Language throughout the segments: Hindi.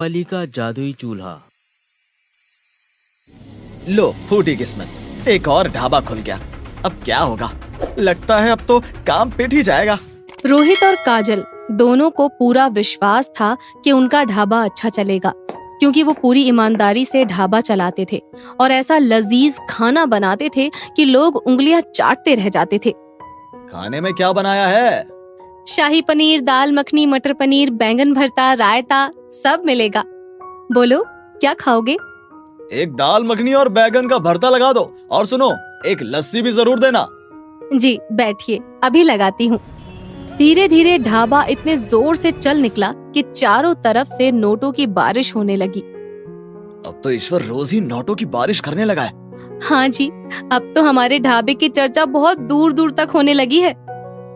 मूंगफली का जादुई चूल्हा। लो फूटी किस्मत, एक और ढाबा खुल गया। अब क्या होगा? लगता है अब तो काम पिट ही जाएगा। रोहित और काजल दोनों को पूरा विश्वास था कि उनका ढाबा अच्छा चलेगा, क्योंकि वो पूरी ईमानदारी से ढाबा चलाते थे और ऐसा लजीज खाना बनाते थे कि लोग उंगलियां चाटते रह जाते थे। खाने में क्या बनाया है? शाही पनीर, दाल मखनी, मटर पनीर, बैंगन भरता, रायता, सब मिलेगा। बोलो क्या खाओगे? एक दाल मखनी और बैगन का भरता लगा दो, और सुनो, एक लस्सी भी जरूर देना। जी बैठिए, अभी लगाती हूँ। धीरे धीरे ढाबा इतने जोर से चल निकला कि चारों तरफ से नोटों की बारिश होने लगी। अब तो ईश्वर रोज ही नोटों की बारिश करने लगा है। हाँ जी, अब तो हमारे ढाबे की चर्चा बहुत दूर दूर तक होने लगी है।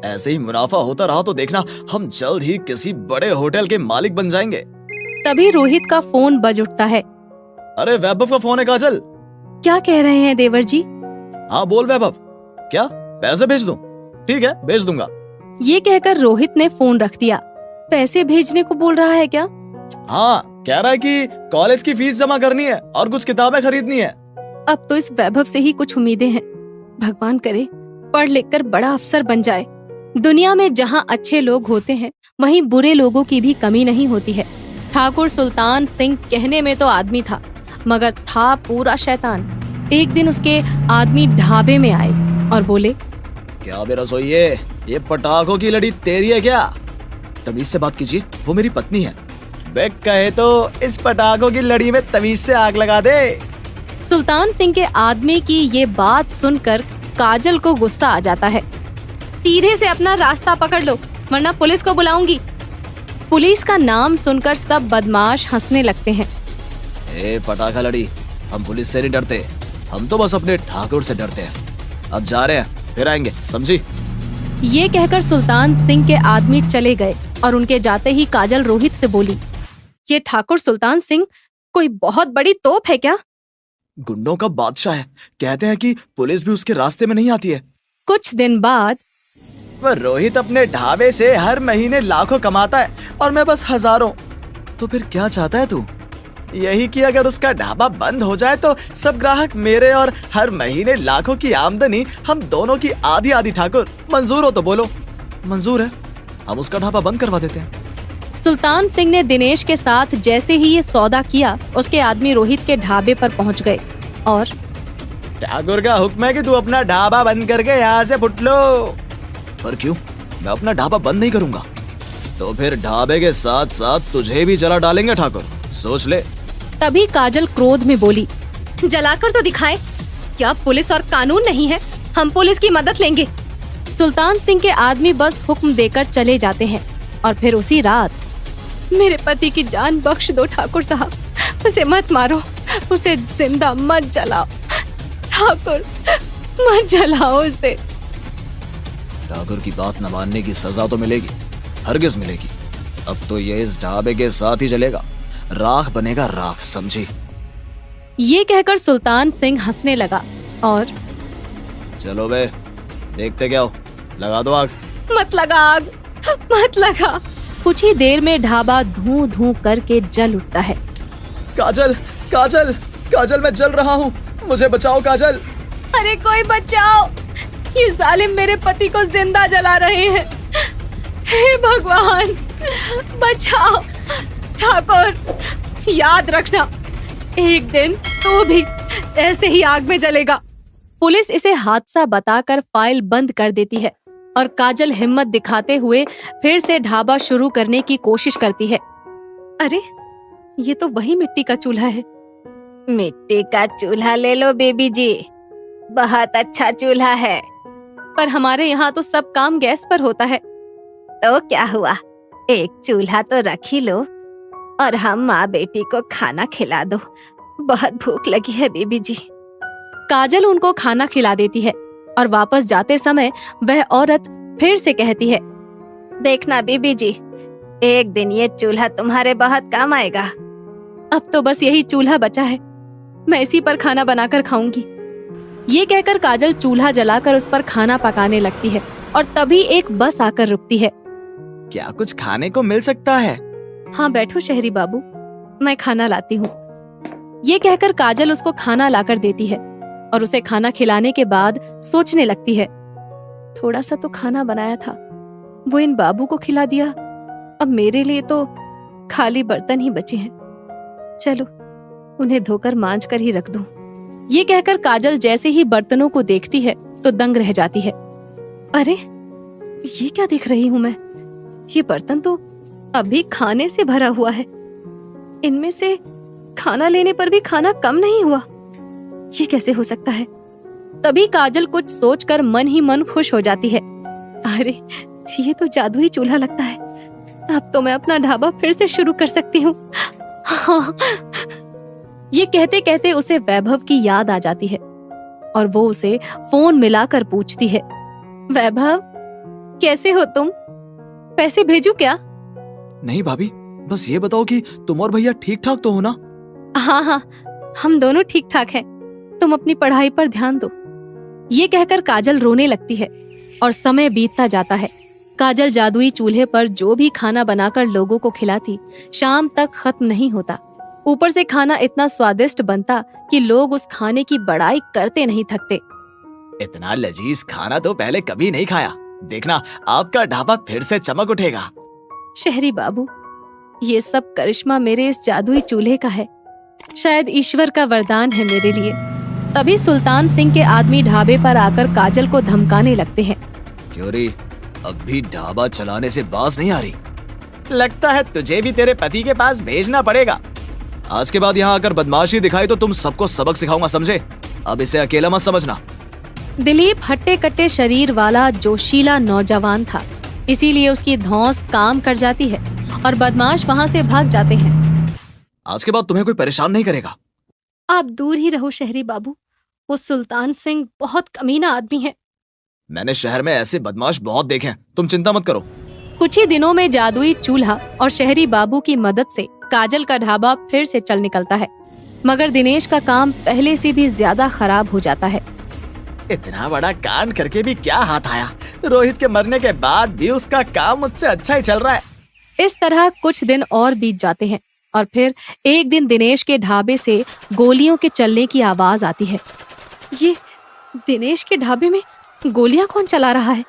ऐसे ही मुनाफा होता रहा तो देखना, हम जल्द ही किसी बड़े होटल के मालिक बन जाएंगे। तभी रोहित का फोन बज उठता है। अरे वैभव का फोन है काजल। क्या कह रहे हैं देवर जी? हाँ बोल वैभव, क्या पैसे भेज दूं? ठीक है, भेज दूंगा। ये कहकर रोहित ने फोन रख दिया। पैसे भेजने को बोल रहा है क्या? हाँ, कह रहा है कि कॉलेज की फीस जमा करनी है और कुछ किताबें खरीदनी है। अब तो इस वैभव से ही कुछ उम्मीदें हैं। भगवान करे पढ़ लिख कर बड़ा अफसर बन जाए। दुनिया में जहाँ अच्छे लोग होते हैं वहीं बुरे लोगों की भी कमी नहीं होती है। ठाकुर सुल्तान सिंह कहने में तो आदमी था, मगर था पूरा शैतान। एक दिन उसके आदमी ढाबे में आए और बोले, क्या बे रसोइये, ये पटाखों की लड़ी तेरी है क्या? तमीज से बात कीजिए, वो मेरी पत्नी है। बे कहे तो इस पटाखों की लड़ी में तमीज से आग लगा दे। सुल्तान सिंह के आदमी की ये बात सुनकर काजल को गुस्सा आ जाता है। सीधे से अपना रास्ता पकड़ लो, वरना पुलिस को बुलाऊंगी। पुलिस का नाम सुनकर सब बदमाश हंसने लगते हैं। ए पटाखा लड़ी, हम पुलिस से नहीं डरते, हम तो बस अपने ठाकुर से डरते हैं। अब जा रहे हैं, फिर आएंगे, समझी? ये कहकर सुल्तान सिंह के आदमी चले गए और उनके जाते ही काजल रोहित से बोली, ये ठाकुर सुल्तान सिंह कोई बहुत बड़ी तोप है क्या? गुंडों का बादशाह है, कहते हैं कि पुलिस भी उसके रास्ते में नहीं आती है। कुछ दिन बाद वह रोहित अपने ढाबे से हर महीने लाखों कमाता है और मैं बस हजारों। तो फिर क्या चाहता है तू? यही कि अगर उसका ढाबा बंद हो जाए तो सब ग्राहक मेरे और हर महीने लाखों की आमदनी हम दोनों की आधी आधी। ठाकुर मंजूर हो तो बोलो। मंजूर है, हम उसका ढाबा बंद करवा देते हैं। सुल्तान सिंह ने दिनेश के साथ जैसे ही ये सौदा किया, उसके आदमी रोहित के ढाबे पर पहुंच गए और ठाकुर का हुक्म है कि तू अपना ढाबा बंद करके यहाँ से फुट लो। पर क्यों? मैं अपना ढाबा बंद नहीं करूंगा। तो फिर ढाबे के साथ साथ तुझे भी जला डालेंगे ठाकुर, सोच ले। तभी काजल क्रोध में बोली, जलाकर तो दिखाए, क्या पुलिस और कानून नहीं है? हम पुलिस की मदद लेंगे। सुल्तान सिंह के आदमी बस हुक्म देकर चले जाते हैं और फिर उसी रात, मेरे पति की जान बख्श दो ठाकुर साहब, उसे मत मारो, उसे जिंदा मत जलाओ ठाकुर, मत जलाओ उसे। ठाकुर की बात न मानने की सजा तो मिलेगी, हरगिज मिलेगी। अब तो ये इस ढाबे के साथ ही चलेगा, राख बनेगा राख, समझी? ये कहकर सुल्तान सिंह हंसने लगा और चलो बे, देखते क्या हो, लगा दो आग। मत लगा आग, मत लगा। कुछ ही देर में ढाबा धूं धूं करके जल उठता है। काजल, काजल, काजल, मैं जल रहा हूँ, मुझे बचाओ काजल। अरे कोई बचाओ, ये जालिम मेरे पति को जिंदा जला रहे हैं। हे भगवान, बचाओ। ठाकुर याद रखना, एक दिन तू भी ऐसे ही आग में जलेगा। पुलिस इसे हादसा बताकर फाइल बंद कर देती है और काजल हिम्मत दिखाते हुए फिर से ढाबा शुरू करने की कोशिश करती है। अरे ये तो वही मिट्टी का चूल्हा है। मिट्टी का चूल्हा ले लो बेबी जी, बहुत अच्छा चूल्हा है। पर हमारे यहाँ तो सब काम गैस पर होता है। तो क्या हुआ, एक चूल्हा तो रख ही लो और हम माँ बेटी को खाना खिला दो, बहुत भूख लगी है बेबी जी। काजल उनको खाना खिला देती है और वापस जाते समय वह औरत फिर से कहती है, देखना बेबी जी, एक दिन ये चूल्हा तुम्हारे बहुत काम आएगा। अब तो बस यही चूल्हा बचा है, मैं इसी पर खाना बनाकर खाऊंगी। ये कहकर काजल चूल्हा जलाकर उस पर खाना पकाने लगती है और तभी एक बस आकर रुकती है। क्या कुछ खाने को मिल सकता है? हाँ बैठो शहरी बाबू, मैं खाना लाती हूँ। ये कहकर काजल उसको खाना लाकर देती है और उसे खाना खिलाने के बाद सोचने लगती है, थोड़ा सा तो खाना बनाया था, वो इन बाबू को खिला दिया, अब मेरे लिए तो खाली बर्तन ही बचे हैं। चलो उन्हें धोकर मांज कर ही रख दूं। ये कहकर काजल जैसे ही बर्तनों को देखती है तो दंग रह जाती है। अरे ये क्या देख रही हूं मैं? ये बर्तन तो अभी खाने से भरा हुआ है, इनमें से खाना लेने पर भी खाना कम नहीं हुआ। ये कैसे हो सकता है? तभी काजल कुछ सोचकर मन ही मन खुश हो जाती है। अरे ये तो जादुई चूल्हा लगता है, अब तो मैं अपना ढाबा फिर से शुरू कर सकती हूँ। हाँ। ये कहते कहते उसे वैभव की याद आ जाती है और वो उसे फोन मिलाकर पूछती है, वैभव कैसे हो तुम? पैसे भेजूं क्या? नहीं भाभी, बस ये बताओ कि तुम और भैया ठीक ठाक तो हो ना? हाँ हाँ, हम दोनों ठीक ठाक हैं। तुम अपनी पढ़ाई पर ध्यान दो। ये कहकर काजल रोने लगती है और समय बीतता जाता है। काजल जादुई चूल्हे पर जो भी खाना बनाकर लोगों को खिलाती, शाम तक खत्म नहीं होता। ऊपर से खाना इतना स्वादिष्ट बनता कि लोग उस खाने की बड़ाई करते नहीं थकते। इतना लजीज खाना तो पहले कभी नहीं खाया। देखना आपका ढाबा फिर से चमक उठेगा। शहरी बाबू, ये सब करिश्मा मेरे इस जादुई चूल्हे का है। शायद ईश्वर का वरदान है मेरे लिए। तभी सुल्तान सिंह के आदमी ढाबे पर आकर काजल को धमकाने लगते हैं। क्यों रे, अब भी ढाबा चलाने से बाज नहीं आ रही? लगता है तुझे भी तेरे पति के पास भेजना पड़ेगा। आज के बाद यहाँ आकर बदमाशी दिखाई तो तुम सबको सबक सिखाऊंगा, समझे? अब इसे अकेला मत समझना। दिलीप हट्टे कट्टे शरीर वाला जोशीला नौजवान था, इसीलिए उसकी धौंस काम कर जाती है और बदमाश वहाँ से भाग जाते हैं। आज के बाद तुम्हें कोई परेशान नहीं करेगा। आप दूर ही रहो शहरी बाबू, वो सुल्तान सिंह बहुत कमीना आदमी है। मैंने शहर में ऐसे बदमाश बहुत देखे हैं, तुम चिंता मत करो। कुछ ही दिनों में जादुई चूल्हा और शहरी बाबू की मदद से काजल का ढाबा फिर से चल निकलता है, मगर दिनेश का काम पहले से भी ज्यादा खराब हो जाता है। इतना बड़ा कांड करके भी क्या हाथ आया? रोहित के मरने के बाद भी उसका काम मुझसे अच्छा ही चल रहा है। इस तरह कुछ दिन और बीत जाते हैं और फिर एक दिन दिनेश के ढाबे से गोलियों के चलने की आवाज आती है। ये दिनेश के ढाबे में गोलियां कौन चला रहा है?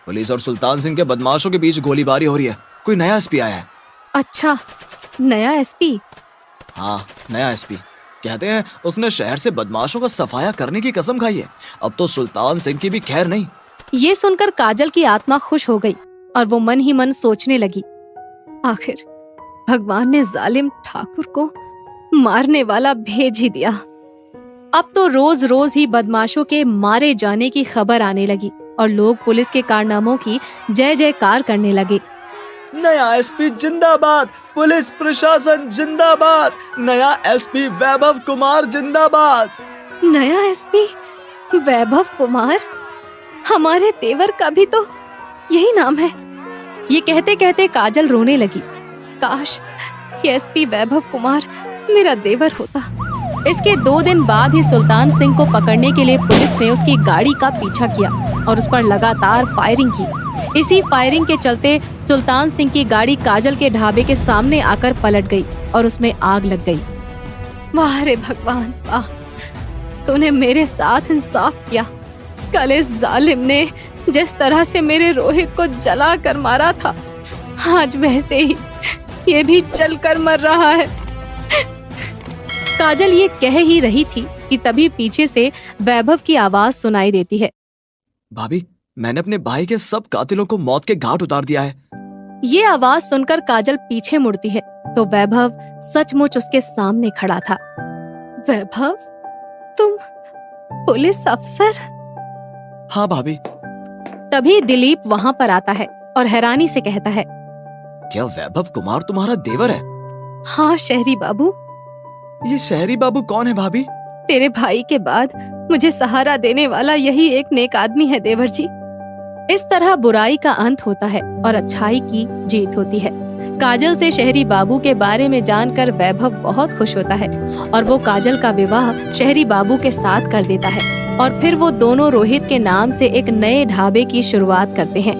पुलिस और सुल्तान सिंह के बदमाशों के बीच गोलीबारी हो रही है। कोई नया एसपी आया है। अच्छा, नया एसपी? हाँ, नया एसपी। कहते हैं उसने शहर से बदमाशों का सफाया करने की कसम खाई है। अब तो सुल्तान सिंह की भी खैर नहीं। ये सुनकर काजल की आत्मा खुश हो गई और वो मन ही मन सोचने लगी, आखिर भगवान ने जालिम ठाकुर को मारने वाला भेज ही दिया। अब तो रोज रोज ही बदमाशों के मारे जाने की खबर आने लगी और लोग पुलिस के कारनामों की जय जयकार करने लगे। नया एसपी जिंदाबाद, पुलिस प्रशासन जिंदाबाद, नया एसपी वैभव कुमार जिंदाबाद। नया एसपी वैभव कुमार? हमारे देवर का भी तो यही नाम है। ये कहते कहते काजल रोने लगी। काश ये एसपी वैभव कुमार मेरा देवर होता। इसके 2 दिन बाद ही सुल्तान सिंह को पकड़ने के लिए पुलिस ने उसकी गाड़ी का पीछा किया और उस पर लगातार फायरिंग की। इसी फायरिंग के चलते सुल्तान सिंह की गाड़ी काजल के ढाबे के सामने आकर पलट गई और उसमें आग लग गई। वाह रे भगवान वाह, तूने मेरे साथ इंसाफ किया। कल इस जालिम ने जिस तरह से मेरे रोहित को जला कर मारा था, आज वैसे ही ये भी जल कर मर रहा है। काजल ये कह ही रही थी कि तभी पीछे से वैभव की आवाज सुनाई देती है। भाभी, मैंने अपने भाई के सब कातिलों को मौत के घाट उतार दिया है। ये आवाज सुनकर काजल पीछे मुड़ती है तो वैभव सचमुच उसके सामने खड़ा था। वैभव, तुम पुलिस अफसर? हाँ भाभी। तभी दिलीप वहाँ पर आता है और हैरानी से कहता है, क्या वैभव कुमार तुम्हारा देवर है? हाँ शहरी बाबू। ये शहरी बाबू कौन है भाभी? तेरे भाई के बाद मुझे सहारा देने वाला यही एक नेक आदमी है देवर जी। इस तरह बुराई का अंत होता है और अच्छाई की जीत होती है। काजल से शहरी बाबू के बारे में जानकर वैभव बहुत खुश होता है और वो काजल का विवाह शहरी बाबू के साथ कर देता है और फिर वो दोनों रोहित के नाम से एक नए ढाबे की शुरुआत करते हैं।